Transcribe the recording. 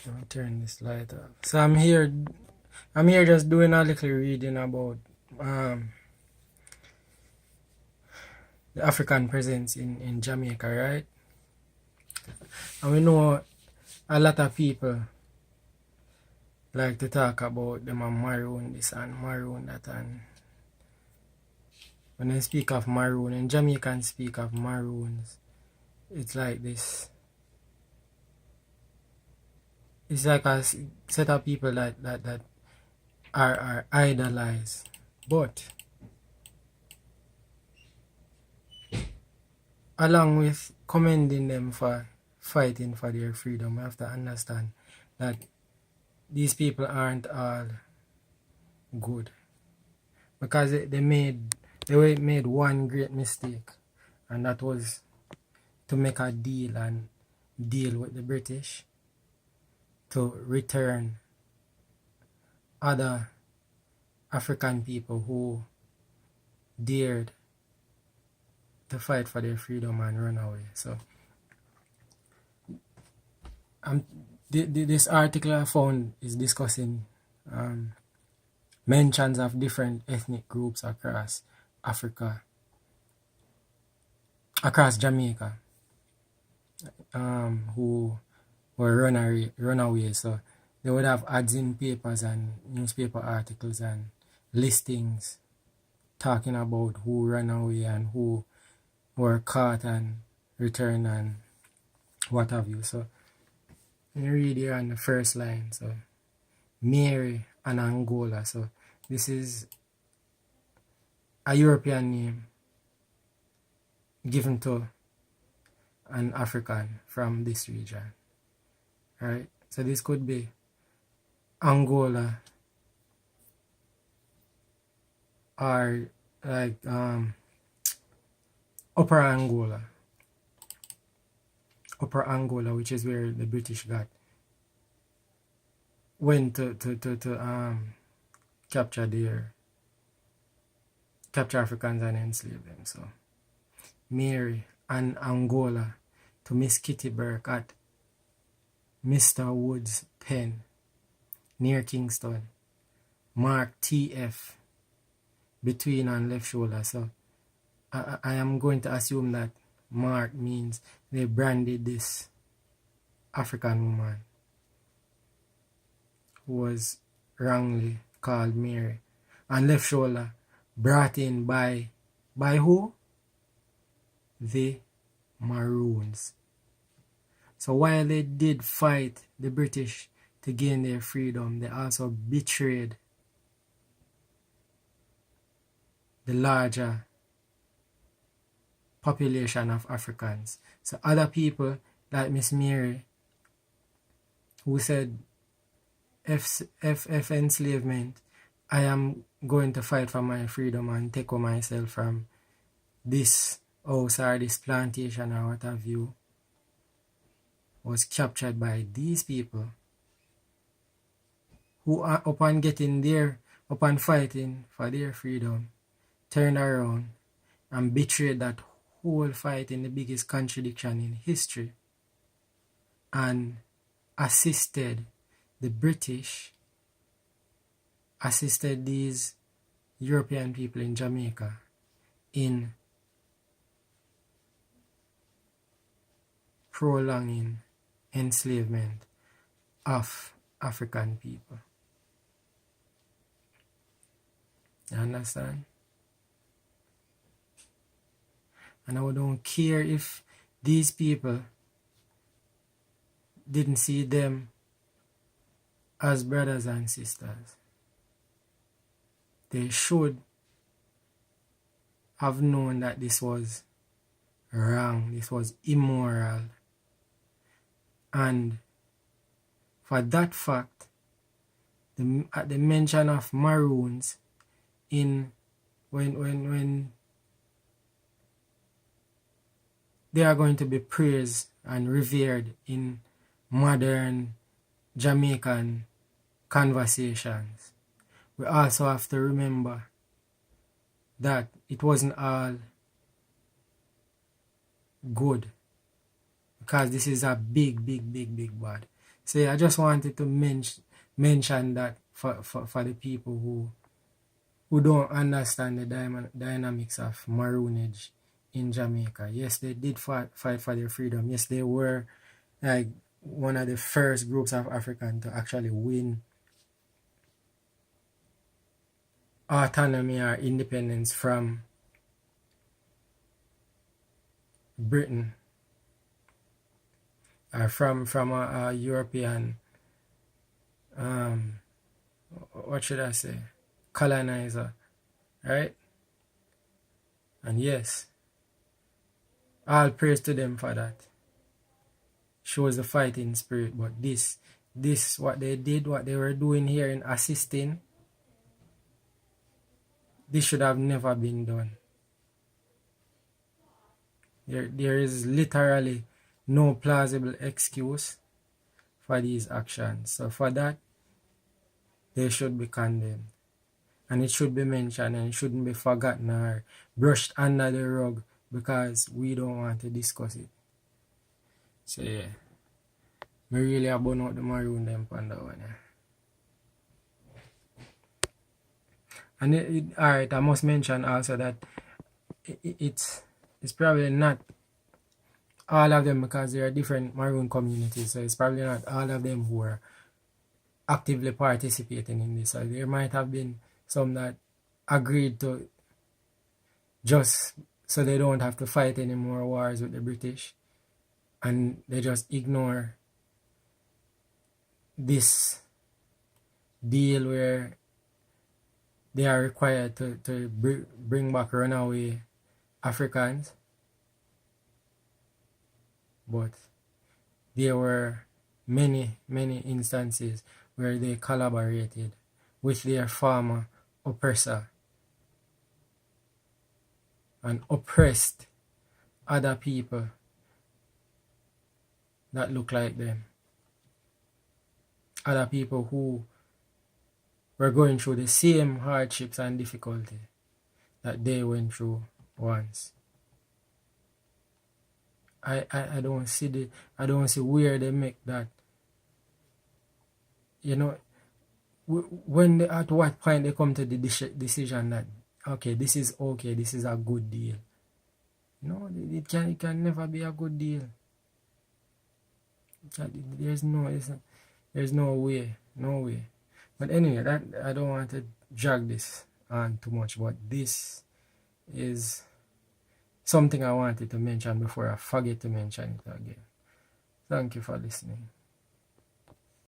Let me turn this light off. So I'm here just doing a little reading about the African presence in Jamaica, right? And we know a lot of people like to talk about them and Maroon this and Maroon that, and when they speak of Maroon and Jamaicans speak of Maroons, it's like this. It's like a set of people that are idolized. But along with commending them for fighting for their freedom, we have to understand that these people aren't all good, because they made one great mistake, and that was to make a deal and deal with the British to return other African people who dared to fight for their freedom and run away. So this article I found is discussing mentions of different ethnic groups across Africa, across Jamaica, who were runaways. So they would have ads in papers and newspaper articles and listings talking about who ran away and who were caught and returned and what have you. So you read here on the first line. So Mary and Angola. So this is a European name given to an African from this region, right? So this could be Angola, or like Upper Angola, which is where the British went to capture Africans and enslave them. So Mary and Angola to Miss Kitty Burke at Mr. Wood's pen near Kingston. Mark TF between and left shoulder. So I am going to assume that Mark means they branded this African woman who was wrongly called Mary, and left shoulder brought in by who? The Maroons. So while they did fight the British to gain their freedom, they also betrayed the larger population of Africans. So other people like Miss Mary, who said, F enslavement, I am going to fight for my freedom and take over myself from this house or this plantation or what have you, was captured by these people who, upon fighting for their freedom, turned around and betrayed that whole fight in the biggest contradiction in history, and assisted the British, assisted these European people in Jamaica in prolonging enslavement of African people. You understand? And I don't care if these people didn't see them as brothers and sisters. They should have known that this was wrong, this was immoral. And for that fact, at the mention of Maroons when they are going to be praised and revered in modern Jamaican conversations, we also have to remember that it wasn't all good, because this is a big bad. So yeah, I just wanted to mention that for the people who don't understand the dynamics of Maroonage in Jamaica. Yes, they did fight for their freedom. Yes, they were like one of the first groups of African to actually win autonomy or independence from Britain or from a European, um, what should I say, colonizer, right? And yes, all praise to them for that. Shows the fighting spirit. But this what they did, what they were doing here in assisting, this should have never been done. There is literally no plausible excuse for these actions. So for that, they should be condemned. And it should be mentioned, and it shouldn't be forgotten or brushed under the rug because we don't want to discuss it. So yeah, me really about out the Maroon them on that one. Yeah. And alright, I must mention also that it's probably not all of them because there are different Maroon communities. So it's probably not all of them who are actively participating in this. So there might have been some that agreed to just so they don't have to fight any more wars with the British, and they just ignore this deal where they are required to bring back runaway Africans. But there were many instances where they collaborated with their former oppressor and oppressed other people that look like them. Other people who were going through the same hardships and difficulty that they went through once. I don't see where they make that. You know, at what point they come to the decision that okay, this is a good deal. No, it can never be a good deal. There's no way. But anyway, that I don't want to drag this on too much, but this is something I wanted to mention before I forget to mention it again. Thank you for listening.